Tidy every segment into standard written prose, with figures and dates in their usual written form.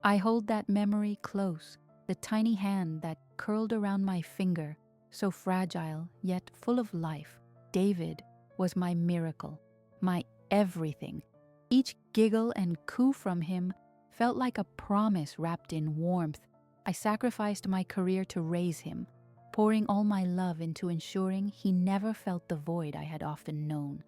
I hold that memory close, the tiny hand that curled around my finger, so fragile yet full of life. David was my miracle, my everything. Each giggle and coo from him felt like a promise wrapped in warmth. I sacrificed my career to raise him, pouring all my love into ensuring he never felt the void I had often known.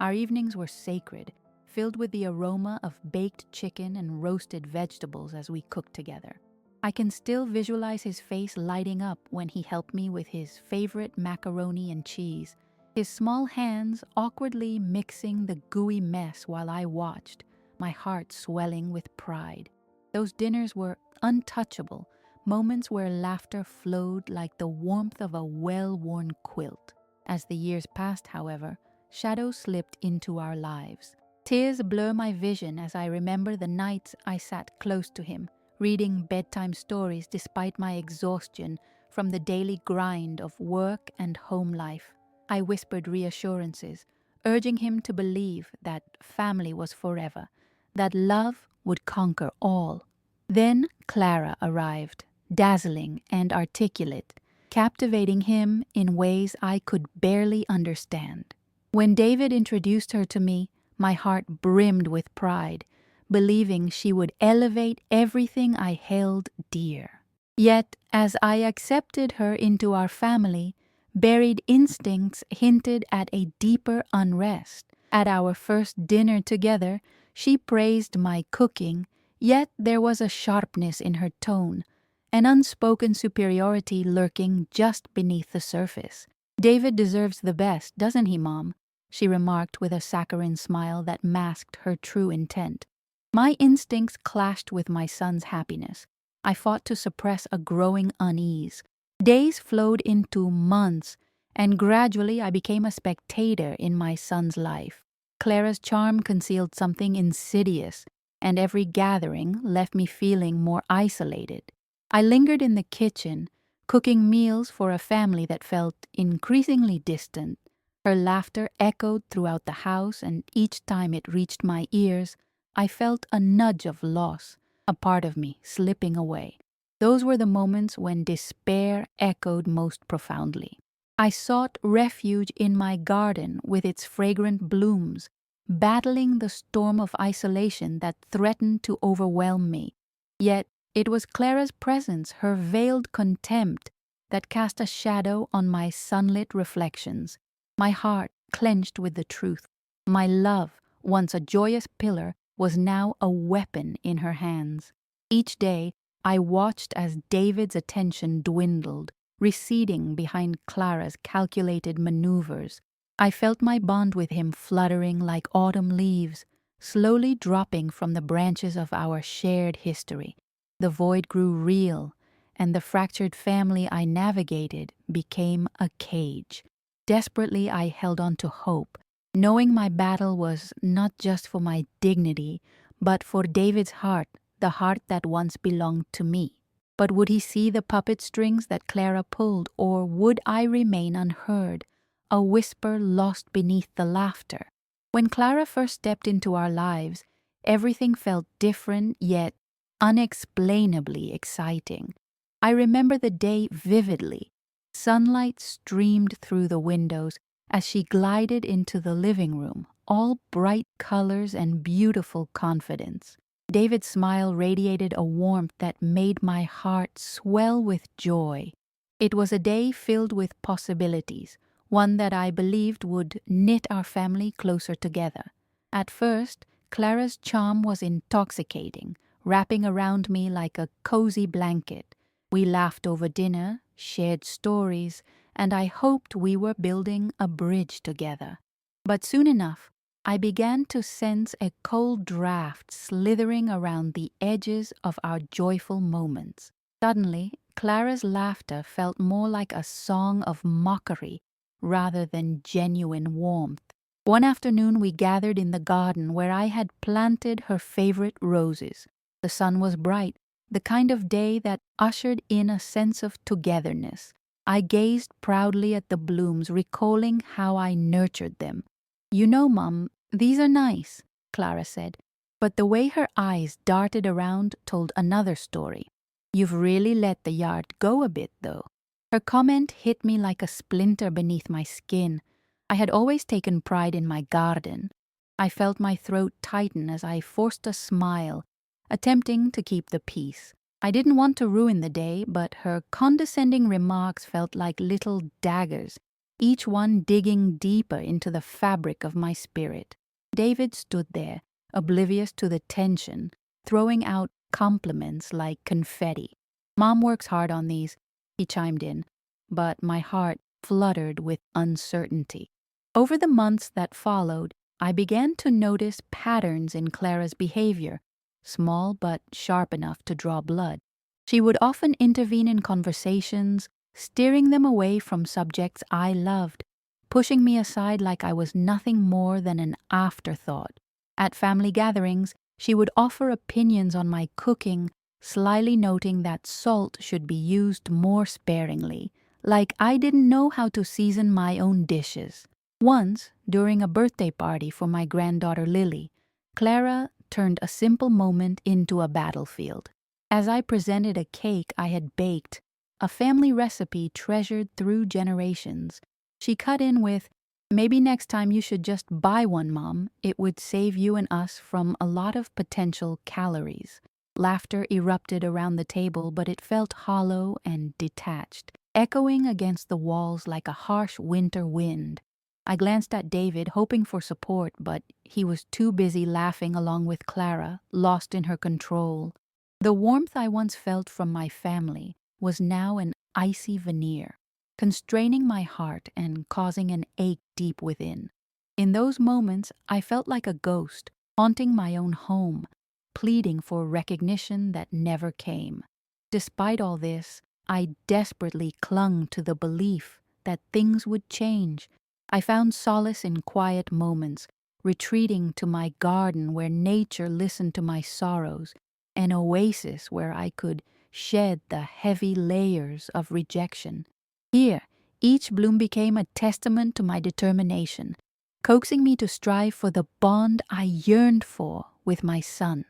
Our evenings were sacred, filled with the aroma of baked chicken and roasted vegetables as we cooked together. I can still visualize his face lighting up when he helped me with his favorite macaroni and cheese, his small hands awkwardly mixing the gooey mess while I watched, my heart swelling with pride. Those dinners were untouchable, moments where laughter flowed like the warmth of a well-worn quilt. As the years passed, however, shadows slipped into our lives. Tears blur my vision as I remember the nights I sat close to him, reading bedtime stories despite my exhaustion from the daily grind of work and home life. I whispered reassurances, urging him to believe that family was forever, that love would conquer all. Then Clara arrived, dazzling and articulate, captivating him in ways I could barely understand. When David introduced her to me, my heart brimmed with pride, believing she would elevate everything I held dear. Yet, as I accepted her into our family, buried instincts hinted at a deeper unrest. At our first dinner together, she praised my cooking, yet there was a sharpness in her tone, an unspoken superiority lurking just beneath the surface. "David deserves the best, doesn't he, Mom?" she remarked with a saccharine smile that masked her true intent. My instincts clashed with my son's happiness. I fought to suppress a growing unease. Days flowed into months, and gradually I became a spectator in my son's life. Clara's charm concealed something insidious, and every gathering left me feeling more isolated. I lingered in the kitchen, cooking meals for a family that felt increasingly distant. Her laughter echoed throughout the house, and each time it reached my ears, I felt a nudge of loss, a part of me slipping away. Those were the moments when despair echoed most profoundly. I sought refuge in my garden with its fragrant blooms, battling the storm of isolation that threatened to overwhelm me. Yet it was Clara's presence, her veiled contempt, that cast a shadow on my sunlit reflections. My heart clenched with the truth. My love, once a joyous pillar, was now a weapon in her hands. Each day, I watched as David's attention dwindled, receding behind Clara's calculated maneuvers. I felt my bond with him fluttering like autumn leaves, slowly dropping from the branches of our shared history. The void grew real, and the fractured family I navigated became a cage. Desperately, I held on to hope, knowing my battle was not just for my dignity, but for David's heart, the heart that once belonged to me. But would he see the puppet strings that Clara pulled, or would I remain unheard, a whisper lost beneath the laughter? When Clara first stepped into our lives, everything felt different yet unexplainably exciting. I remember the day vividly. Sunlight streamed through the windows as she glided into the living room, all bright colors and beautiful confidence. David's smile radiated a warmth that made my heart swell with joy. It was a day filled with possibilities, one that I believed would knit our family closer together. At first, Clara's charm was intoxicating, wrapping around me like a cozy blanket. We laughed over dinner, shared stories, and I hoped we were building a bridge together. But soon enough, I began to sense a cold draft slithering around the edges of our joyful moments. Suddenly, Clara's laughter felt more like a song of mockery rather than genuine warmth. One afternoon we gathered in the garden where I had planted her favorite roses. The sun was bright, the kind of day that ushered in a sense of togetherness. I gazed proudly at the blooms, recalling how I nurtured them. "You know, Mom, these are nice," Clara said, But the way her eyes darted around told another story. "You've really let the yard go a bit, though." Her comment hit me like a splinter beneath my skin. I had always taken pride in my garden. I felt my throat tighten as I forced a smile, attempting to keep the peace. I didn't want to ruin the day, but her condescending remarks felt like little daggers, each one digging deeper into the fabric of my spirit. David stood there, oblivious to the tension, throwing out compliments like confetti. "Mom works hard on these," he chimed in, but my heart fluttered with uncertainty. Over the months that followed, I began to notice patterns in Clara's behavior, small but sharp enough to draw blood. She would often intervene in conversations, steering them away from subjects I loved, pushing me aside like I was nothing more than an afterthought. At family gatherings, she would offer opinions on my cooking, slyly noting that salt should be used more sparingly, like I didn't know how to season my own dishes. Once, during a birthday party for my granddaughter Lily, Clara turned a simple moment into a battlefield. As I presented a cake I had baked, a family recipe treasured through generations, she cut in with, "Maybe next time you should just buy one, Mom. It would save you and us from a lot of potential calories." Laughter erupted around the table, but it felt hollow and detached, echoing against the walls like a harsh winter wind. I glanced at David, hoping for support, but he was too busy laughing along with Clara, lost in her control. The warmth I once felt from my family was now an icy veneer, constraining my heart and causing an ache deep within. In those moments, I felt like a ghost, haunting my own home, pleading for recognition that never came. Despite all this, I desperately clung to the belief that things would change. I found solace in quiet moments, retreating to my garden where nature listened to my sorrows, an oasis where I could shed the heavy layers of rejection. Here, each bloom became a testament to my determination, coaxing me to strive for the bond I yearned for with my son.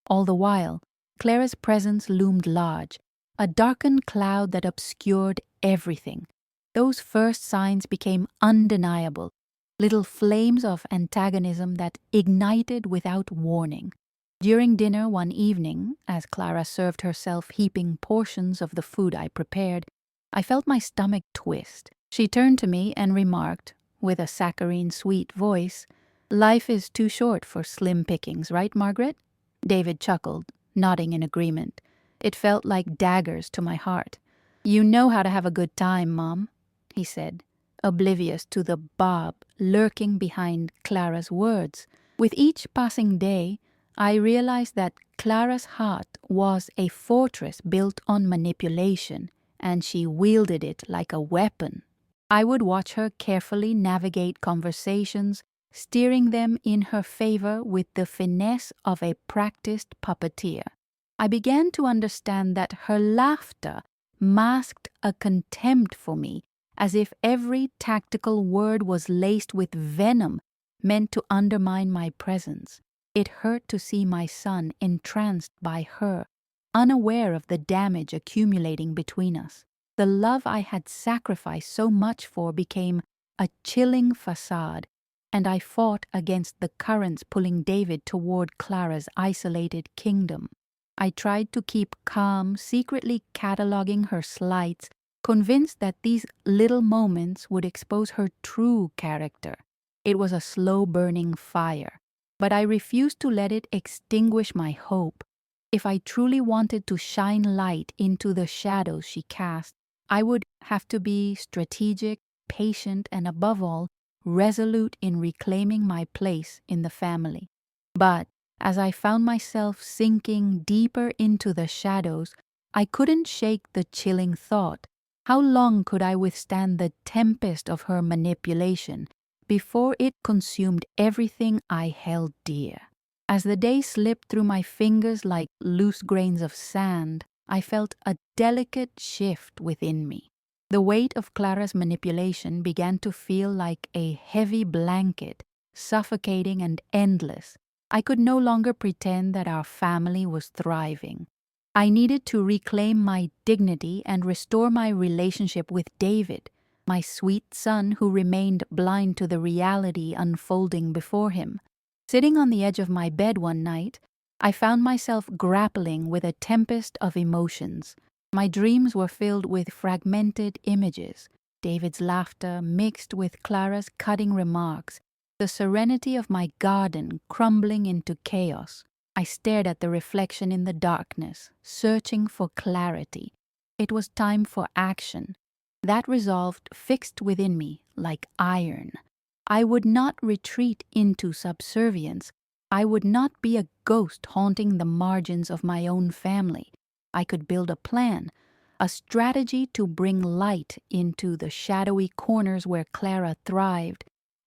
All the while, Clara's presence loomed large, a darkened cloud that obscured everything. Those first signs became undeniable, little flames of antagonism that ignited without warning. During dinner one evening, as Clara served herself heaping portions of the food I prepared, I felt my stomach twist. She turned to me and remarked, with a saccharine sweet voice, "Life is too short for slim pickings, right, Margaret?" David chuckled, nodding in agreement. It felt like daggers to my heart. "You know how to have a good time, Mom," he said, oblivious to the barb lurking behind Clara's words. With each passing day, I realized that Clara's heart was a fortress built on manipulation, and she wielded it like a weapon. I would watch her carefully navigate conversations, steering them in her favor with the finesse of a practiced puppeteer. I began to understand that her laughter masked a contempt for me, as if every tactical word was laced with venom meant to undermine my presence. It hurt to see my son entranced by her, unaware of the damage accumulating between us. The love I had sacrificed so much for became a chilling facade, and I fought against the currents pulling David toward Clara's isolated kingdom. I tried to keep calm, secretly cataloging her slights, convinced that these little moments would expose her true character. It was a slow-burning fire, but I refused to let it extinguish my hope. If I truly wanted to shine light into the shadows she cast, I would have to be strategic, patient, and above all, resolute in reclaiming my place in the family. But as I found myself sinking deeper into the shadows, I couldn't shake the chilling thought. How long could I withstand the tempest of her manipulation before it consumed everything I held dear? As the day slipped through my fingers like loose grains of sand, I felt a delicate shift within me. The weight of Clara's manipulation began to feel like a heavy blanket, suffocating and endless. I could no longer pretend that our family was thriving. I needed to reclaim my dignity and restore my relationship with David, my sweet son who remained blind to the reality unfolding before him. Sitting on the edge of my bed one night, I found myself grappling with a tempest of emotions. My dreams were filled with fragmented images, David's laughter mixed with Clara's cutting remarks, the serenity of my garden crumbling into chaos. I stared at the reflection in the darkness, searching for clarity. It was time for action. That resolve fixed within me like iron. I would not retreat into subservience. I would not be a ghost haunting the margins of my own family. I could build a plan, a strategy to bring light into the shadowy corners where Clara thrived,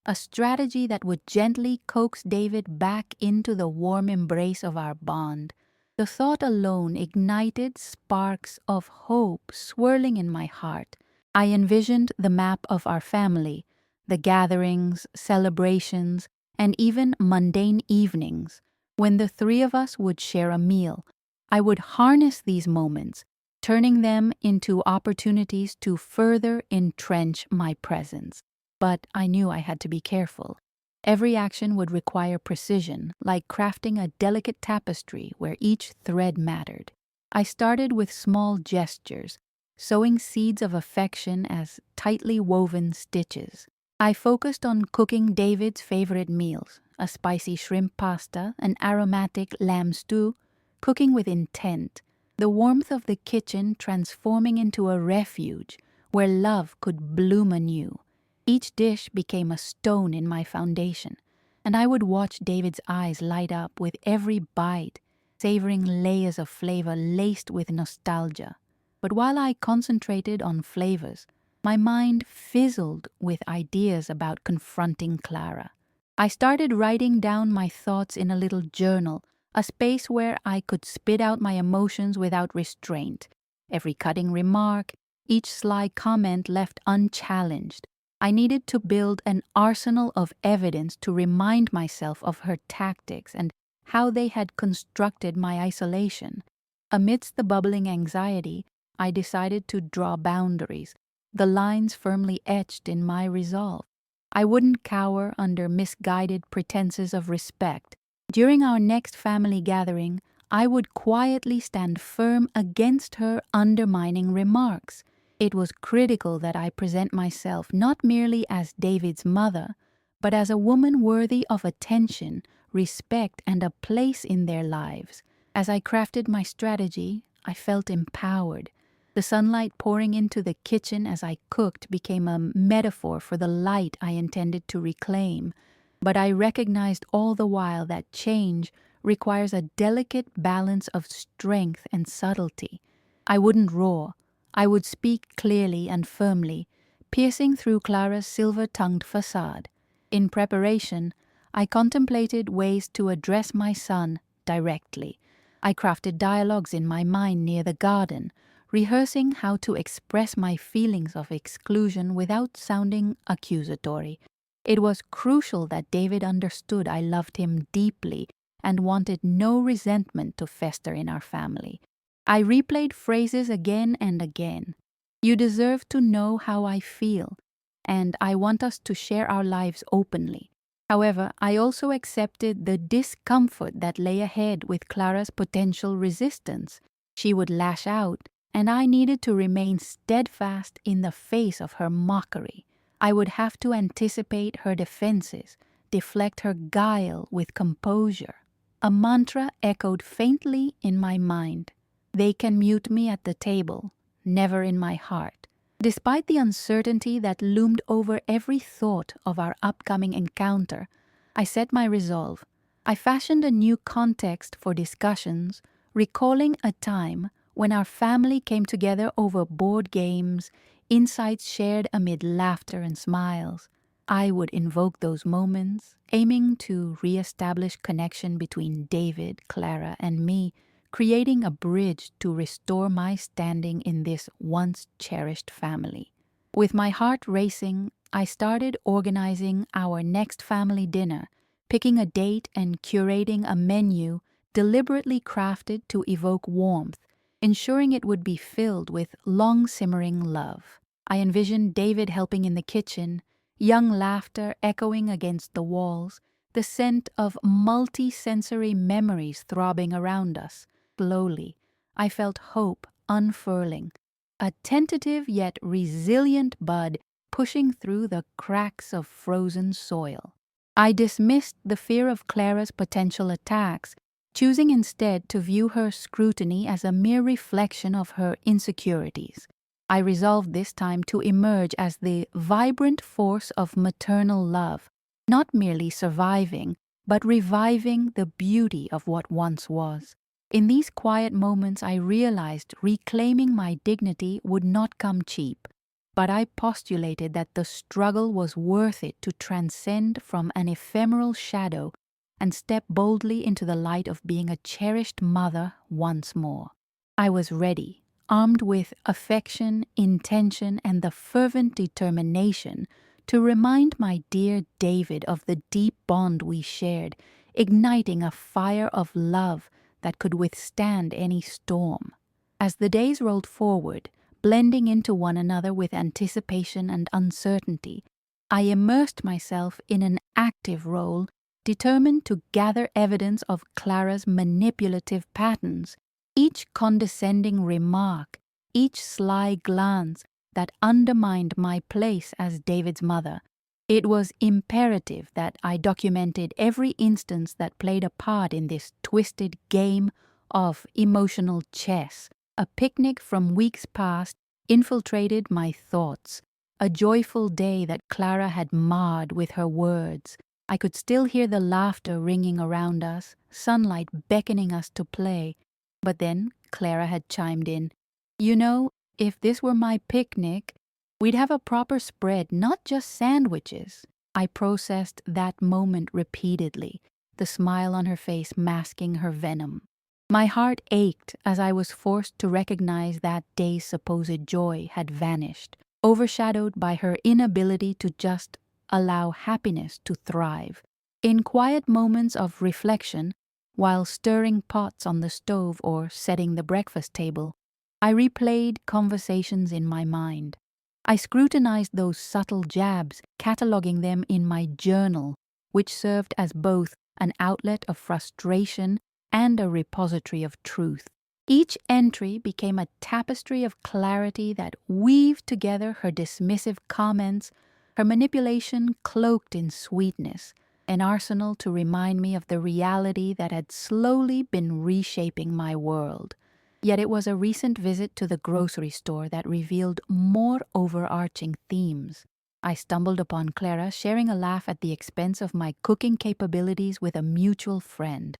a strategy that would gently coax David back into the warm embrace of our bond. The thought alone ignited sparks of hope swirling in my heart. I envisioned the map of our family, the gatherings, celebrations, and even mundane evenings when the three of us would share a meal. I would harness these moments, turning them into opportunities to further entrench my presence. But I knew I had to be careful. Every action would require precision, like crafting a delicate tapestry where each thread mattered. I started with small gestures, sowing seeds of affection as tightly woven stitches. I focused on cooking David's favorite meals, a spicy shrimp pasta, an aromatic lamb stew, cooking with intent, the warmth of the kitchen transforming into a refuge where love could bloom anew. Each dish became a stone in my foundation, and I would watch David's eyes light up with every bite, savoring layers of flavor laced with nostalgia. But while I concentrated on flavors, my mind fizzled with ideas about confronting Clara. I started writing down my thoughts in a little journal, a space where I could spit out my emotions without restraint. Every cutting remark, each sly comment left unchallenged. I needed to build an arsenal of evidence to remind myself of her tactics and how they had constructed my isolation. Amidst the bubbling anxiety, I decided to draw boundaries, the lines firmly etched in my resolve. I wouldn't cower under misguided pretenses of respect. During our next family gathering, I would quietly stand firm against her undermining remarks. It was critical that I present myself not merely as David's mother, but as a woman worthy of attention, respect, and a place in their lives. As I crafted my strategy, I felt empowered. The sunlight pouring into the kitchen as I cooked became a metaphor for the light I intended to reclaim. But I recognized all the while that change requires a delicate balance of strength and subtlety. I wouldn't roar. I would speak clearly and firmly, piercing through Clara's silver-tongued facade. In preparation, I contemplated ways to address my son directly. I crafted dialogues in my mind near the garden, rehearsing how to express my feelings of exclusion without sounding accusatory. It was crucial that David understood I loved him deeply and wanted no resentment to fester in our family. I replayed phrases again and again. You deserve to know how I feel, and I want us to share our lives openly. However, I also accepted the discomfort that lay ahead with Clara's potential resistance. She would lash out, and I needed to remain steadfast in the face of her mockery. I would have to anticipate her defenses, deflect her guile with composure. A mantra echoed faintly in my mind. They can mute me at the table, never in my heart. Despite the uncertainty that loomed over every thought of our upcoming encounter, I set my resolve. I fashioned a new context for discussions, recalling a time when our family came together over board games, insights shared amid laughter and smiles. I would invoke those moments, aiming to re-establish connection between David, Clara, and me, creating a bridge to restore my standing in this once cherished family. With my heart racing, I started organizing our next family dinner, picking a date and curating a menu deliberately crafted to evoke warmth, ensuring it would be filled with long-simmering love. I envisioned David helping in the kitchen, young laughter echoing against the walls, the scent of multi-sensory memories throbbing around us. Slowly, I felt hope unfurling, a tentative yet resilient bud pushing through the cracks of frozen soil. I dismissed the fear of Clara's potential attacks, choosing instead to view her scrutiny as a mere reflection of her insecurities. I resolved this time to emerge as the vibrant force of maternal love, not merely surviving, but reviving the beauty of what once was. In these quiet moments, I realized reclaiming my dignity would not come cheap, but I postulated that the struggle was worth it to transcend from an ephemeral shadow and step boldly into the light of being a cherished mother once more. I was ready, armed with affection, intention, and the fervent determination to remind my dear David of the deep bond we shared, igniting a fire of love that could withstand any storm. As the days rolled forward, blending into one another with anticipation and uncertainty, I immersed myself in an active role, determined to gather evidence of Clara's manipulative patterns, each condescending remark, each sly glance that undermined my place as David's mother. It was imperative that I documented every instance that played a part in this twisted game of emotional chess. A picnic from weeks past infiltrated my thoughts, a joyful day that Clara had marred with her words. I could still hear the laughter ringing around us, sunlight beckoning us to play. But then Clara had chimed in. "You know, if this were my picnic, we'd have a proper spread, not just sandwiches." I processed that moment repeatedly, the smile on her face masking her venom. My heart ached as I was forced to recognize that day's supposed joy had vanished, overshadowed by her inability to just allow happiness to thrive. In quiet moments of reflection, while stirring pots on the stove or setting the breakfast table, I replayed conversations in my mind. I scrutinized those subtle jabs, cataloging them in my journal, which served as both an outlet of frustration and a repository of truth. Each entry became a tapestry of clarity that weaved together her dismissive comments, her manipulation cloaked in sweetness, an arsenal to remind me of the reality that had slowly been reshaping my world. Yet it was a recent visit to the grocery store that revealed more overarching themes. I stumbled upon Clara sharing a laugh at the expense of my cooking capabilities with a mutual friend.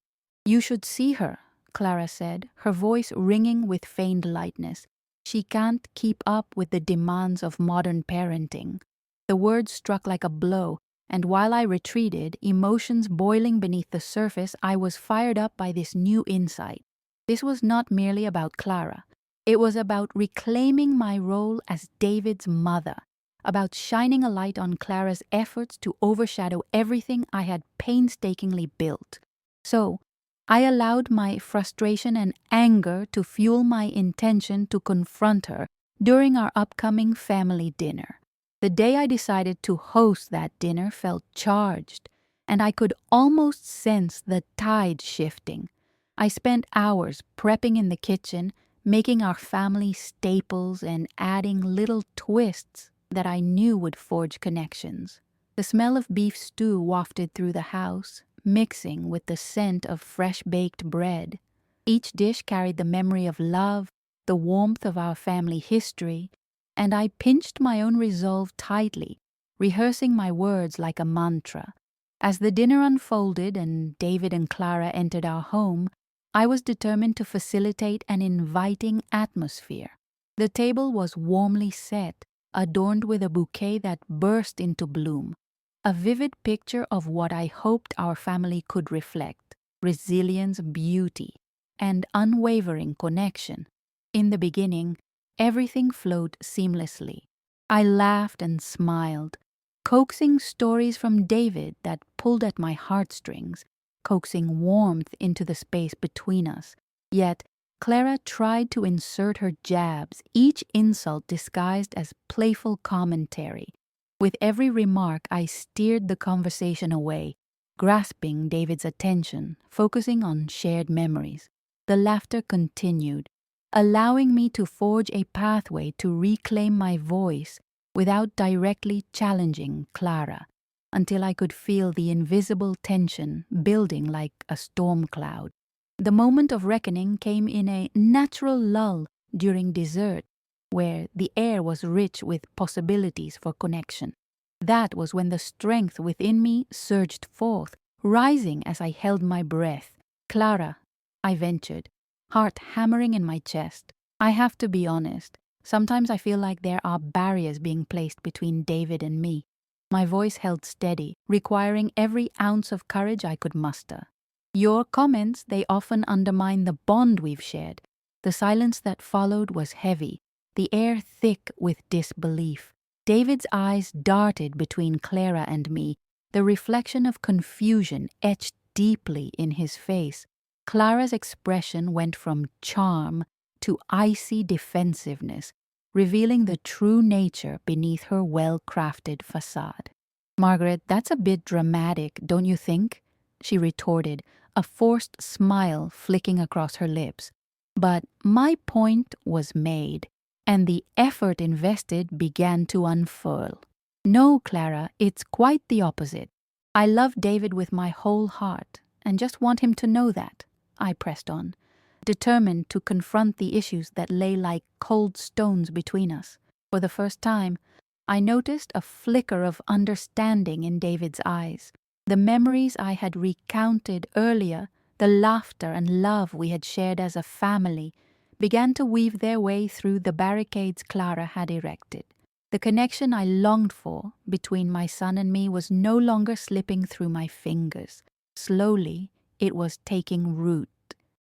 "You should see her," Clara said, her voice ringing with feigned lightness. "She can't keep up with the demands of modern parenting." The words struck like a blow, and while I retreated, emotions boiling beneath the surface, I was fired up by this new insight. This was not merely about Clara. It was about reclaiming my role as David's mother, about shining a light on Clara's efforts to overshadow everything I had painstakingly built. So, I allowed my frustration and anger to fuel my intention to confront her during our upcoming family dinner. The day I decided to host that dinner felt charged, and I could almost sense the tide shifting. I spent hours prepping in the kitchen, making our family staples and adding little twists that I knew would forge connections. The smell of beef stew wafted through the house, mixing with the scent of fresh-baked bread. Each dish carried the memory of love, the warmth of our family history, and I pinched my own resolve tightly, rehearsing my words like a mantra. As the dinner unfolded and David and Clara entered our home, I was determined to facilitate an inviting atmosphere. The table was warmly set, adorned with a bouquet that burst into bloom, a vivid picture of what I hoped our family could reflect: resilience, beauty, and unwavering connection. In the beginning, everything flowed seamlessly. I laughed and smiled, coaxing stories from David that pulled at my heartstrings, coaxing warmth into the space between us. Yet, Clara tried to insert her jabs, each insult disguised as playful commentary. With every remark, I steered the conversation away, grasping David's attention, focusing on shared memories. The laughter continued, allowing me to forge a pathway to reclaim my voice without directly challenging Clara, until I could feel the invisible tension building like a storm cloud. The moment of reckoning came in a natural lull during dessert, where the air was rich with possibilities for connection. That was when the strength within me surged forth, rising as I held my breath. "Clara," I ventured, heart hammering in my chest. "I have to be honest. Sometimes I feel like there are barriers being placed between David and me." My voice held steady, requiring every ounce of courage I could muster. "Your comments, they often undermine the bond we've shared." The silence that followed was heavy, the air thick with disbelief. David's eyes darted between Clara and me, the reflection of confusion etched deeply in his face. Clara's expression went from charm to icy defensiveness, revealing the true nature beneath her well-crafted facade. "Margaret, that's a bit dramatic, don't you think?" she retorted, a forced smile flicking across her lips. But my point was made, and the effort invested began to unfurl. "No, Clara, it's quite the opposite. I love David with my whole heart, and just want him to know that," I pressed on, determined to confront the issues that lay like cold stones between us. For the first time, I noticed a flicker of understanding in David's eyes. The memories I had recounted earlier, the laughter and love we had shared as a family, began to weave their way through the barricades Clara had erected. The connection I longed for between my son and me was no longer slipping through my fingers. Slowly, it was taking root.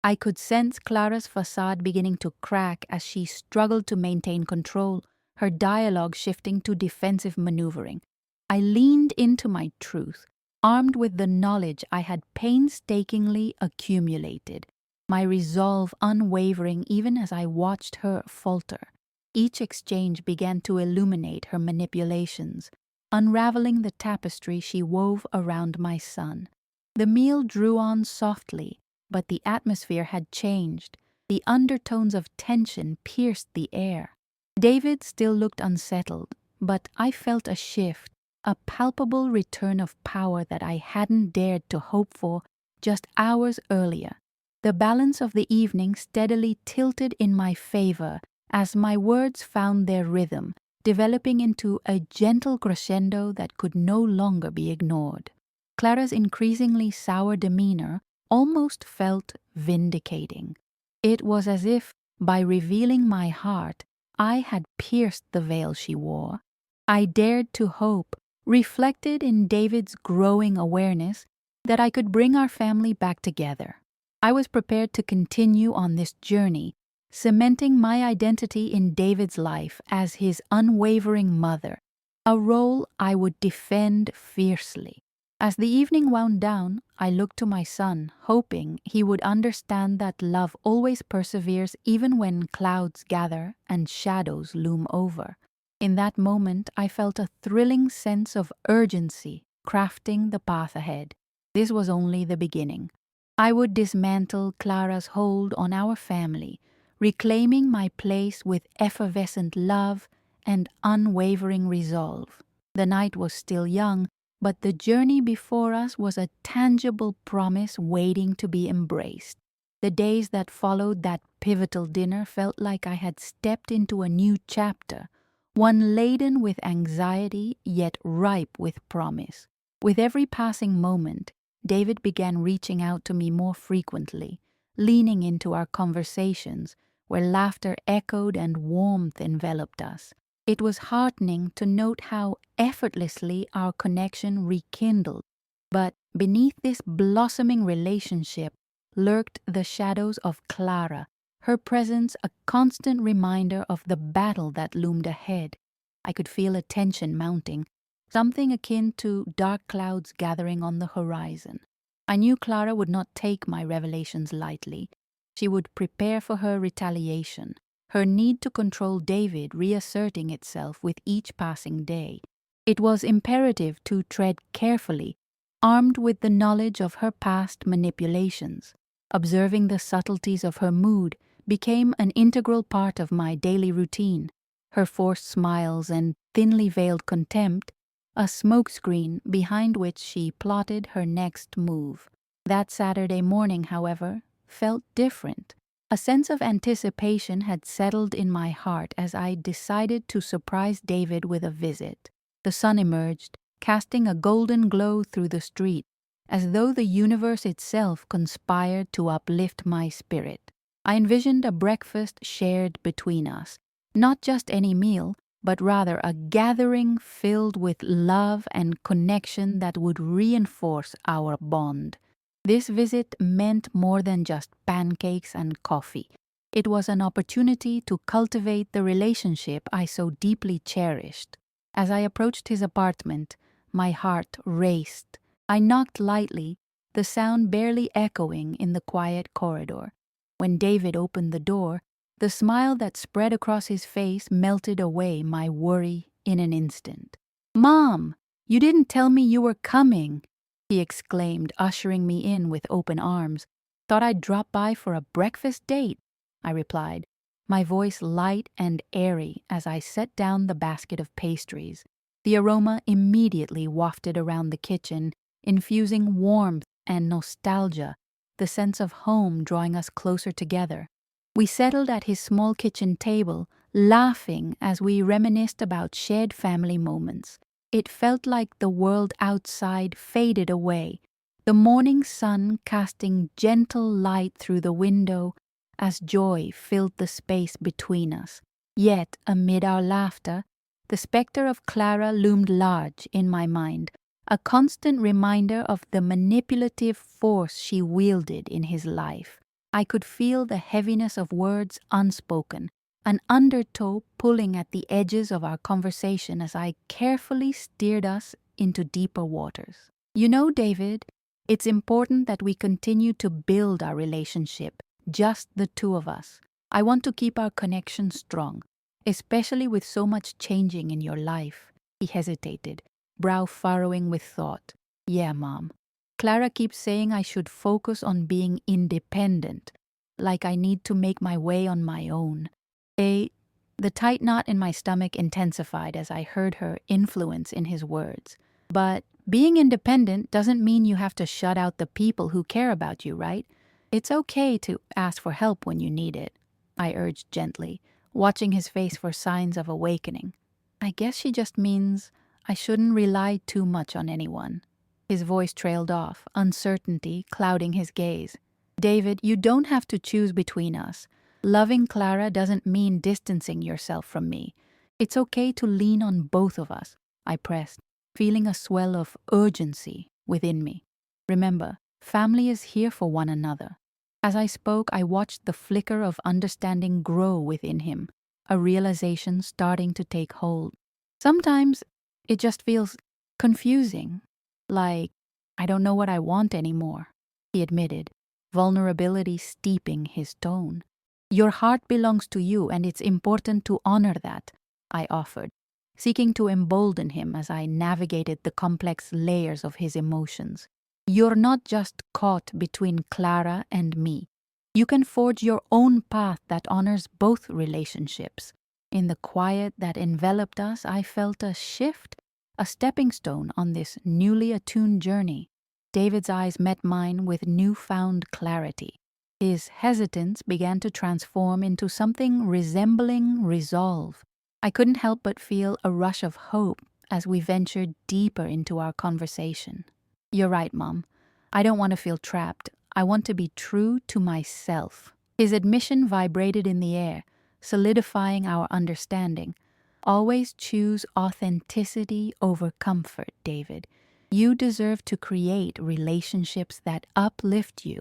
I could sense Clara's facade beginning to crack as she struggled to maintain control, her dialogue shifting to defensive maneuvering. I leaned into my truth, armed with the knowledge I had painstakingly accumulated, my resolve unwavering even as I watched her falter. Each exchange began to illuminate her manipulations, unraveling the tapestry she wove around my son. The meal drew on softly, but the atmosphere had changed. The undertones of tension pierced the air. David still looked unsettled, but I felt a shift, a palpable return of power that I hadn't dared to hope for just hours earlier. The balance of the evening steadily tilted in my favor as my words found their rhythm, developing into a gentle crescendo that could no longer be ignored. Clara's increasingly sour demeanor almost felt vindicating. It was as if, by revealing my heart, I had pierced the veil she wore. I dared to hope, reflected in David's growing awareness, that I could bring our family back together. I was prepared to continue on this journey, cementing my identity in David's life as his unwavering mother, a role I would defend fiercely. As the evening wound down, I looked to my son, hoping he would understand that love always perseveres even when clouds gather and shadows loom over. In that moment, I felt a thrilling sense of urgency crafting the path ahead. This was only the beginning. I would dismantle Clara's hold on our family, reclaiming my place with effervescent love and unwavering resolve. The night was still young, but the journey before us was a tangible promise waiting to be embraced. The days that followed that pivotal dinner felt like I had stepped into a new chapter, one laden with anxiety yet ripe with promise. With every passing moment, David began reaching out to me more frequently, leaning into our conversations where laughter echoed and warmth enveloped us. It was heartening to note how effortlessly our connection rekindled, but beneath this blossoming relationship lurked the shadows of Clara, her presence a constant reminder of the battle that loomed ahead. I could feel a tension mounting, something akin to dark clouds gathering on the horizon. I knew Clara would not take my revelations lightly. She would prepare for her retaliation, her need to control David reasserting itself with each passing day. It was imperative to tread carefully, armed with the knowledge of her past manipulations. Observing the subtleties of her mood became an integral part of my daily routine. Her forced smiles and thinly veiled contempt, a smokescreen behind which she plotted her next move. That Saturday morning, however, felt different. A sense of anticipation had settled in my heart as I decided to surprise David with a visit. The sun emerged, casting a golden glow through the street, as though the universe itself conspired to uplift my spirit. I envisioned a breakfast shared between us, not just any meal, but rather a gathering filled with love and connection that would reinforce our bond. This visit meant more than just pancakes and coffee. It was an opportunity to cultivate the relationship I so deeply cherished. As I approached his apartment, my heart raced. I knocked lightly, the sound barely echoing in the quiet corridor. When David opened the door, the smile that spread across his face melted away my worry in an instant. "Mom, you didn't tell me you were coming," he exclaimed, ushering me in with open arms. "Thought I'd drop by for a breakfast date," I replied, my voice light and airy as I set down the basket of pastries. The aroma immediately wafted around the kitchen, infusing warmth and nostalgia, the sense of home drawing us closer together. We settled at his small kitchen table, laughing as we reminisced about shared family moments. It felt like the world outside faded away, the morning sun casting gentle light through the window as joy filled the space between us. Yet, amid our laughter, the specter of Clara loomed large in my mind, a constant reminder of the manipulative force she wielded in his life. I could feel the heaviness of words unspoken, an undertow pulling at the edges of our conversation as I carefully steered us into deeper waters. "You know, David, it's important that we continue to build our relationship, just the two of us. I want to keep our connection strong, especially with so much changing in your life." He hesitated, brow furrowing with thought. "Yeah, Mom. Clara keeps saying I should focus on being independent, like I need to make my way on my own." The tight knot in my stomach intensified as I heard her influence in his words. "But being independent doesn't mean you have to shut out the people who care about you, right? It's okay to ask for help when you need it," I urged gently, watching his face for signs of awakening. "I guess she just means I shouldn't rely too much on anyone." His voice trailed off, uncertainty clouding his gaze. "David, you don't have to choose between us. Loving Clara doesn't mean distancing yourself from me. It's okay to lean on both of us," I pressed, feeling a swell of urgency within me. "Remember, family is here for one another." As I spoke, I watched the flicker of understanding grow within him, a realization starting to take hold. "Sometimes it just feels confusing. Like, I don't know what I want anymore," he admitted, vulnerability steeping his tone. "Your heart belongs to you, and it's important to honor that," I offered, seeking to embolden him as I navigated the complex layers of his emotions. "You're not just caught between Clara and me. You can forge your own path that honors both relationships." In the quiet that enveloped us, I felt a shift, a stepping stone on this newly attuned journey. David's eyes met mine with newfound clarity. His hesitance began to transform into something resembling resolve. I couldn't help but feel a rush of hope as we ventured deeper into our conversation. "You're right, Mom. I don't want to feel trapped. I want to be true to myself." His admission vibrated in the air, solidifying our understanding. "Always choose authenticity over comfort, David. You deserve to create relationships that uplift you,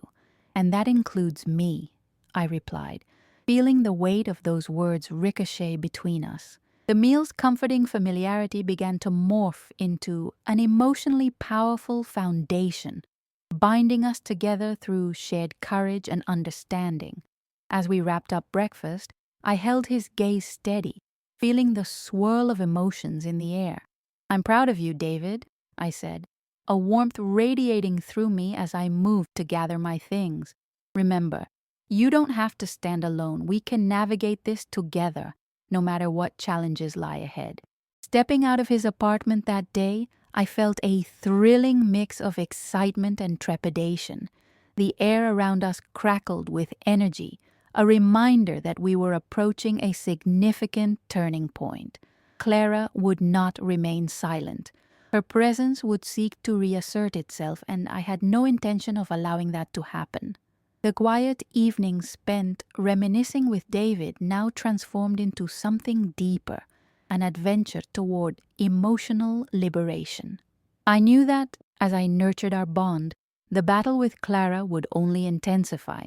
and that includes me," I replied, feeling the weight of those words ricochet between us. The meal's comforting familiarity began to morph into an emotionally powerful foundation, binding us together through shared courage and understanding. As we wrapped up breakfast, I held his gaze steady, feeling the swirl of emotions in the air. "I'm proud of you, David," I said, a warmth radiating through me as I moved to gather my things. "Remember, you don't have to stand alone. We can navigate this together, no matter what challenges lie ahead." Stepping out of his apartment that day, I felt a thrilling mix of excitement and trepidation. The air around us crackled with energy, a reminder that we were approaching a significant turning point. Clara would not remain silent. Her presence would seek to reassert itself, and I had no intention of allowing that to happen. The quiet evening spent reminiscing with David now transformed into something deeper, an adventure toward emotional liberation. I knew that, as I nurtured our bond, the battle with Clara would only intensify,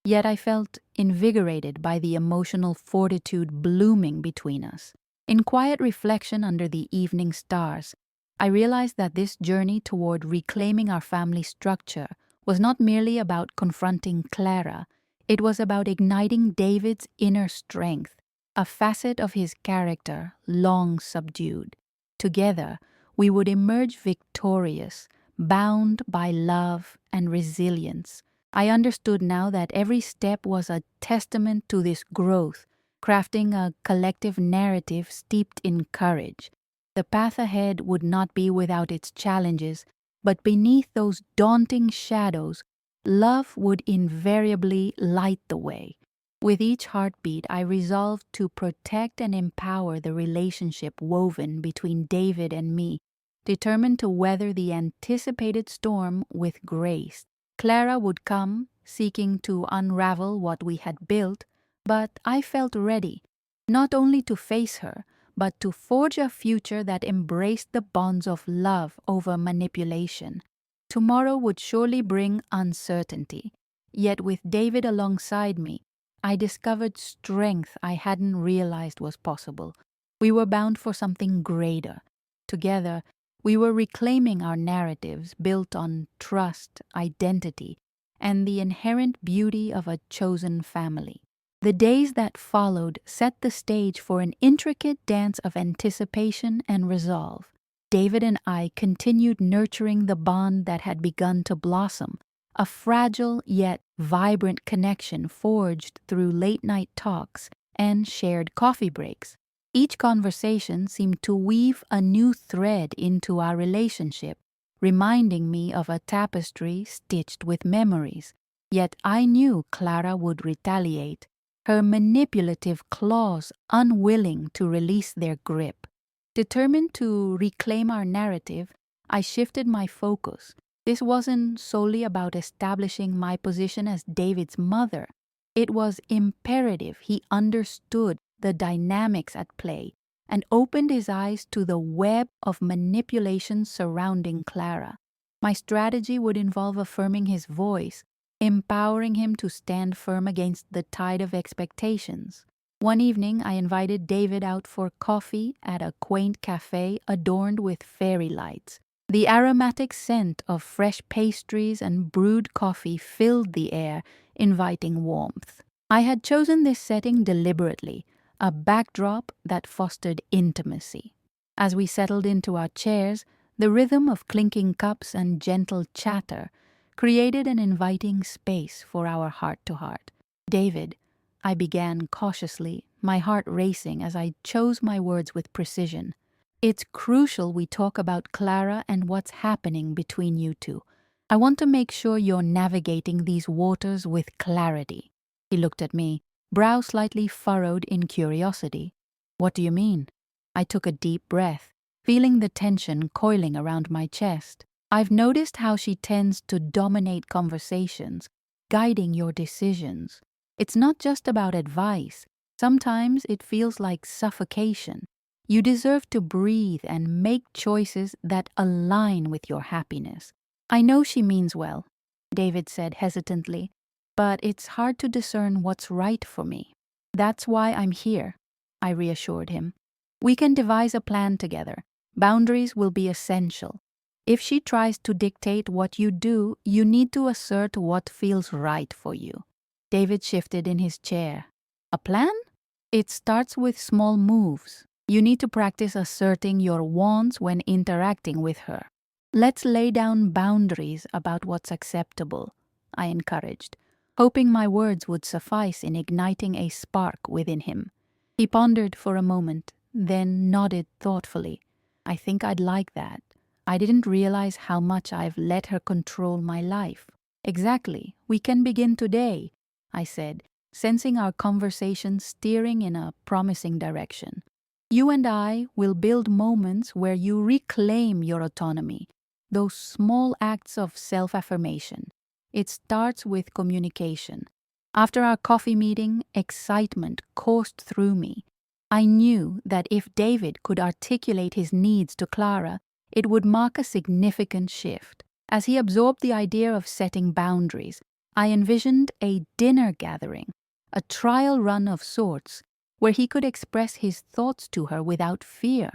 yet I felt invigorated by the emotional fortitude blooming between us. In quiet reflection under the evening stars, I realized that this journey toward reclaiming our family structure was not merely about confronting Clara, it was about igniting David's inner strength, a facet of his character long subdued. Together, we would emerge victorious, bound by love and resilience. I understood now that every step was a testament to this growth, crafting a collective narrative steeped in courage. The path ahead would not be without its challenges, but beneath those daunting shadows, love would invariably light the way. With each heartbeat, I resolved to protect and empower the relationship woven between David and me, determined to weather the anticipated storm with grace. Clara would come, seeking to unravel what we had built, but I felt ready, not only to face her, but to forge a future that embraced the bonds of love over manipulation. Tomorrow would surely bring uncertainty, yet with David alongside me, I discovered strength I hadn't realized was possible. We were bound for something greater. Together, we were reclaiming our narratives built on trust, identity, and the inherent beauty of a chosen family. The days that followed set the stage for an intricate dance of anticipation and resolve. David and I continued nurturing the bond that had begun to blossom, a fragile yet vibrant connection forged through late-night talks and shared coffee breaks. Each conversation seemed to weave a new thread into our relationship, reminding me of a tapestry stitched with memories. Yet I knew Clara would retaliate, her manipulative claws unwilling to release their grip. Determined to reclaim our narrative, I shifted my focus. This wasn't solely about establishing my position as David's mother. It was imperative he understood the dynamics at play and opened his eyes to the web of manipulation surrounding Clara. My strategy would involve affirming his voice, empowering him to stand firm against the tide of expectations. One evening, I invited David out for coffee at a quaint cafe adorned with fairy lights. The aromatic scent of fresh pastries and brewed coffee filled the air, inviting warmth. I had chosen this setting deliberately, a backdrop that fostered intimacy. As we settled into our chairs, the rhythm of clinking cups and gentle chatter created an inviting space for our heart-to-heart. "David," I began cautiously, my heart racing as I chose my words with precision. "It's crucial we talk about Clara and what's happening between you two. I want to make sure you're navigating these waters with clarity." He looked at me, brow slightly furrowed in curiosity. "What do you mean?" I took a deep breath, feeling the tension coiling around my chest. "I've noticed how she tends to dominate conversations, guiding your decisions. It's not just about advice. Sometimes it feels like suffocation. You deserve to breathe and make choices that align with your happiness." "I know she means well," David said hesitantly, "but it's hard to discern what's right for me." "That's why I'm here," I reassured him. We can devise a plan together. Boundaries will be essential. If she tries to dictate what you do, you need to assert what feels right for you." David shifted in his chair. "A plan? It starts with small moves. You need to practice asserting your wants when interacting with her. Let's lay down boundaries about what's acceptable," I encouraged, hoping my words would suffice in igniting a spark within him. He pondered for a moment, then nodded thoughtfully. "I think I'd like that. I didn't realize how much I've let her control my life." "Exactly. We can begin today," I said, sensing our conversation steering in a promising direction. "You and I will build moments where you reclaim your autonomy, those small acts of self-affirmation. It starts with communication." After our coffee meeting, excitement coursed through me. I knew that if David could articulate his needs to Clara, it would mark a significant shift. As he absorbed the idea of setting boundaries, I envisioned a dinner gathering, a trial run of sorts, where he could express his thoughts to her without fear.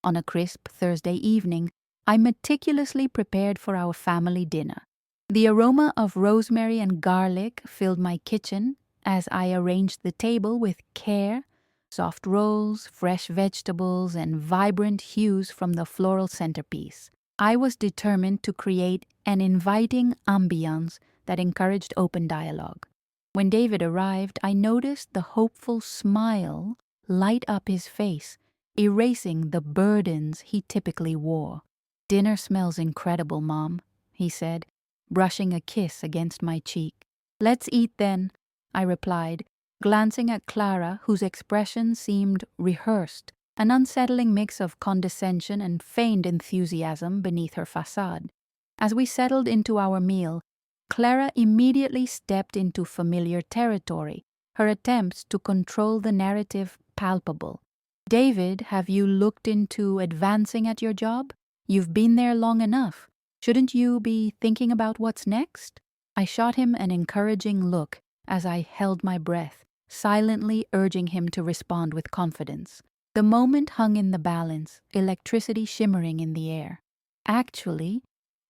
On a crisp Thursday evening, I meticulously prepared for our family dinner. The aroma of rosemary and garlic filled my kitchen as I arranged the table with care, soft rolls, fresh vegetables, and vibrant hues from the floral centerpiece. I was determined to create an inviting ambiance that encouraged open dialogue. When David arrived, I noticed the hopeful smile light up his face, erasing the burdens he typically wore. "Dinner smells incredible, Mom," he said, brushing a kiss against my cheek. "Let's eat then," I replied, glancing at Clara, whose expression seemed rehearsed, an unsettling mix of condescension and feigned enthusiasm beneath her facade. As we settled into our meal, Clara immediately stepped into familiar territory, her attempts to control the narrative palpable. "David, have you looked into advancing at your job? You've been there long enough. Shouldn't you be thinking about what's next?" I shot him an encouraging look as I held my breath, silently urging him to respond with confidence. The moment hung in the balance, electricity shimmering in the air. "Actually,"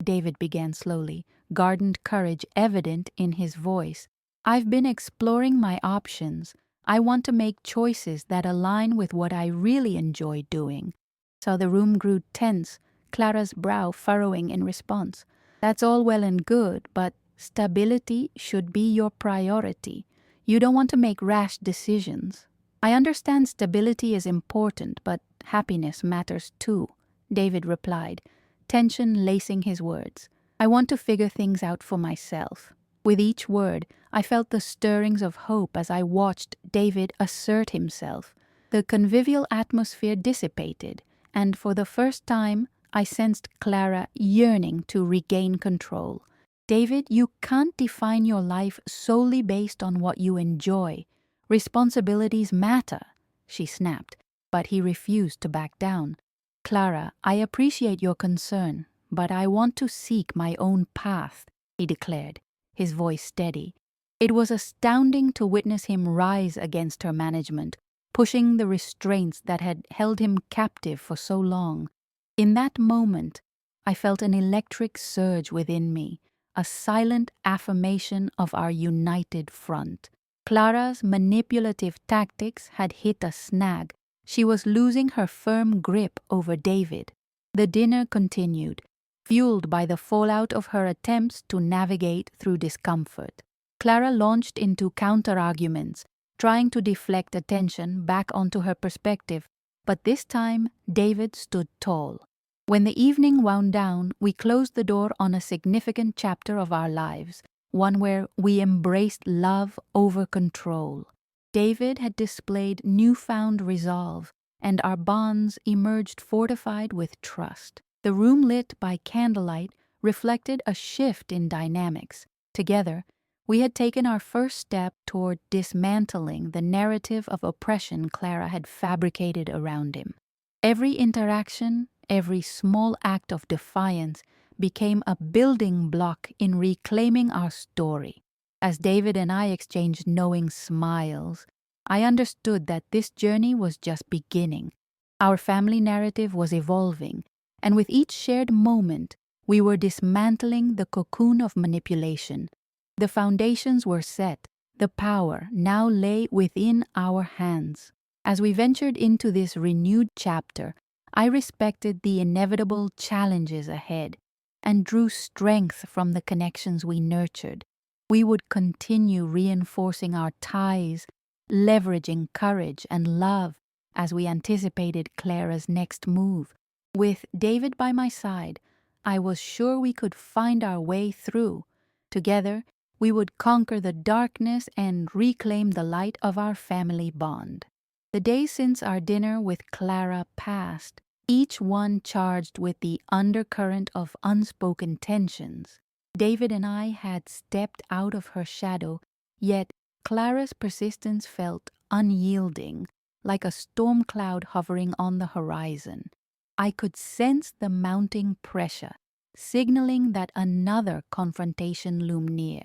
David began slowly, gardened courage evident in his voice, "I've been exploring my options. I want to make choices that align with what I really enjoy doing." So the room grew tense, Clara's brow furrowing in response. "That's all well and good, but stability should be your priority. You don't want to make rash decisions." "I understand stability is important, but happiness matters too," David replied, tension lacing his words. "I want to figure things out for myself." With each word, I felt the stirrings of hope as I watched David assert himself. The convivial atmosphere dissipated, and for the first time, I sensed Clara yearning to regain control. "David, you can't define your life solely based on what you enjoy. Responsibilities matter," she snapped, but he refused to back down. "Clara, I appreciate your concern, but I want to seek my own path," he declared, his voice steady. It was astounding to witness him rise against her management, pushing the restraints that had held him captive for so long. In that moment, I felt an electric surge within me, a silent affirmation of our united front. Clara's manipulative tactics had hit a snag. She was losing her firm grip over David. The dinner continued, fueled by the fallout of her attempts to navigate through discomfort. Clara launched into counter-arguments, trying to deflect attention back onto her perspective, but this time David stood tall. When the evening wound down, we closed the door on a significant chapter of our lives, one where we embraced love over control. David had displayed newfound resolve, and our bonds emerged fortified with trust. The room lit by candlelight reflected a shift in dynamics. Together, we had taken our first step toward dismantling the narrative of oppression Clara had fabricated around him. Every interaction, every small act of defiance became a building block in reclaiming our story. As David and I exchanged knowing smiles, I understood that this journey was just beginning. Our family narrative was evolving, and with each shared moment, we were dismantling the cocoon of manipulation. The foundations were set, the power now lay within our hands. As we ventured into this renewed chapter, I respected the inevitable challenges ahead and drew strength from the connections we nurtured. We would continue reinforcing our ties, leveraging courage and love as we anticipated Clara's next move. With David by my side, I was sure we could find our way through. Together, we would conquer the darkness and reclaim the light of our family bond. The days since our dinner with Clara passed, each one charged with the undercurrent of unspoken tensions. David and I had stepped out of her shadow, yet Clara's persistence felt unyielding, like a storm cloud hovering on the horizon. I could sense the mounting pressure, signaling that another confrontation loomed near.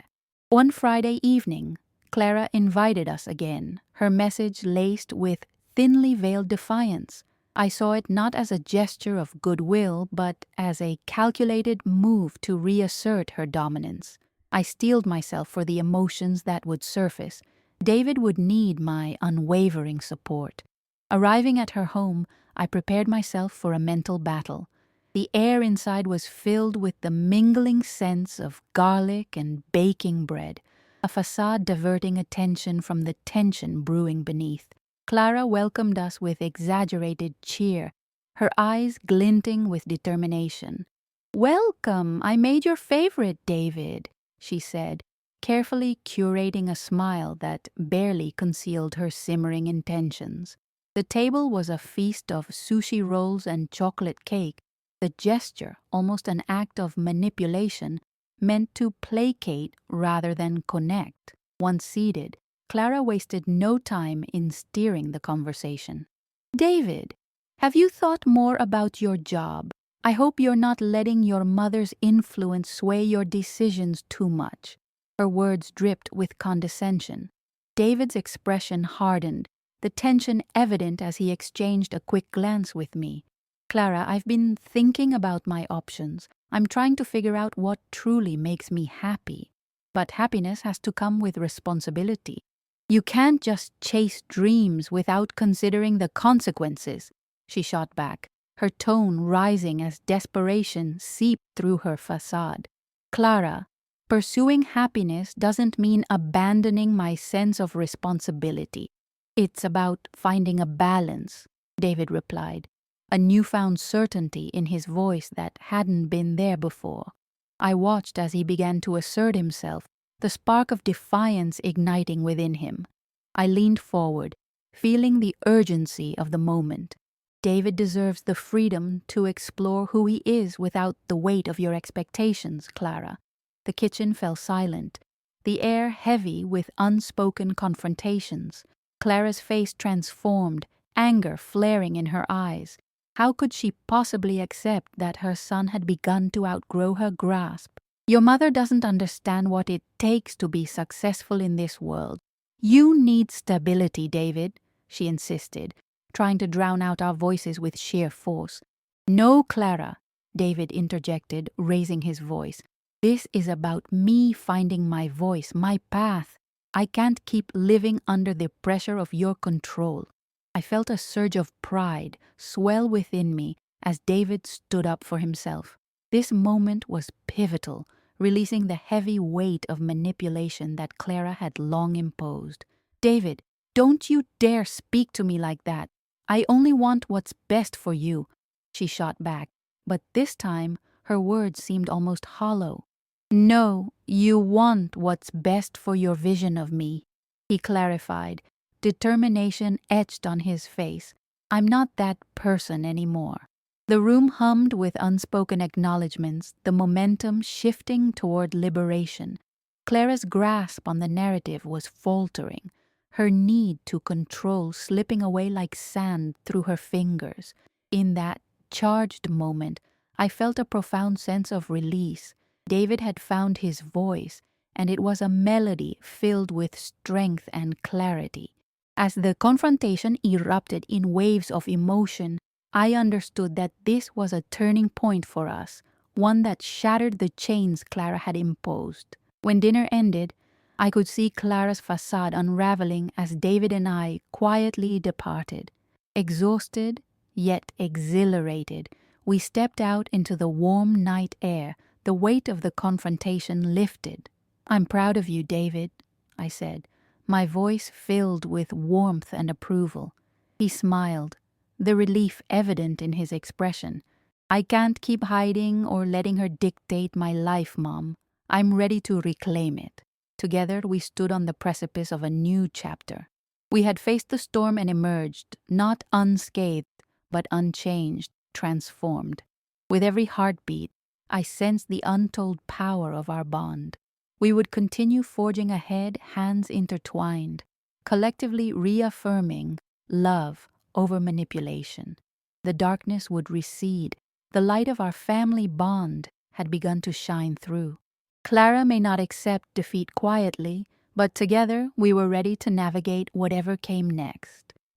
One Friday evening, Clara invited us again, her message laced with thinly veiled defiance. I saw it not as a gesture of goodwill, but as a calculated move to reassert her dominance. I steeled myself for the emotions that would surface. David would need my unwavering support. Arriving at her home, I prepared myself for a mental battle. The air inside was filled with the mingling scents of garlic and baking bread, a facade diverting attention from the tension brewing beneath. Clara welcomed us with exaggerated cheer, her eyes glinting with determination. "Welcome! I made your favorite, David," she said, carefully curating a smile that barely concealed her simmering intentions. The table was a feast of sushi rolls and chocolate cake. The gesture, almost an act of manipulation, meant to placate rather than connect. Once seated, Clara wasted no time in steering the conversation. "David, have you thought more about your job? I hope you're not letting your mother's influence sway your decisions too much." Her words dripped with condescension. David's expression hardened, the tension evident as he exchanged a quick glance with me. "Clara, I've been thinking about my options. I'm trying to figure out what truly makes me happy. But happiness has to come with responsibility. You can't just chase dreams without considering the consequences," she shot back, her tone rising as desperation seeped through her facade. "Clara, pursuing happiness doesn't mean abandoning my sense of responsibility. It's about finding a balance," David replied, a newfound certainty in his voice that hadn't been there before. I watched as he began to assert himself, the spark of defiance igniting within him. I leaned forward, feeling the urgency of the moment. "David deserves the freedom to explore who he is without the weight of your expectations, Clara." The kitchen fell silent, the air heavy with unspoken confrontations. Clara's face transformed, anger flaring in her eyes. How could she possibly accept that her son had begun to outgrow her grasp? "Your mother doesn't understand what it takes to be successful in this world. You need stability, David," she insisted, trying to drown out our voices with sheer force. "No, Clara," David interjected, raising his voice. "This is about me finding my voice, my path. I can't keep living under the pressure of your control." I felt a surge of pride swell within me as David stood up for himself. This moment was pivotal, releasing the heavy weight of manipulation that Clara had long imposed. "David, don't you dare speak to me like that. I only want what's best for you," she shot back, but this time her words seemed almost hollow. "No, you want what's best for your vision of me," he clarified, determination etched on his face. "I'm not that person anymore." The room hummed with unspoken acknowledgments, the momentum shifting toward liberation. Clara's grasp on the narrative was faltering, her need to control slipping away like sand through her fingers. In that charged moment, I felt a profound sense of release. David had found his voice, and it was a melody filled with strength and clarity. As the confrontation erupted in waves of emotion, I understood that this was a turning point for us, one that shattered the chains Clara had imposed. When dinner ended, I could see Clara's facade unraveling as David and I quietly departed. Exhausted, yet exhilarated, we stepped out into the warm night air. The weight of the confrontation lifted. "I'm proud of you, David," I said, my voice filled with warmth and approval. He smiled, the relief evident in his expression. "I can't keep hiding or letting her dictate my life, Mom. I'm ready to reclaim it." Together we stood on the precipice of a new chapter. We had faced the storm and emerged, not unscathed, but unchanged, transformed. With every heartbeat, I sensed the untold power of our bond. We would continue forging ahead, hands intertwined, collectively reaffirming love over manipulation. The darkness would recede. The light of our family bond had begun to shine through. Clara may not accept defeat quietly, but together we were ready to navigate whatever came next.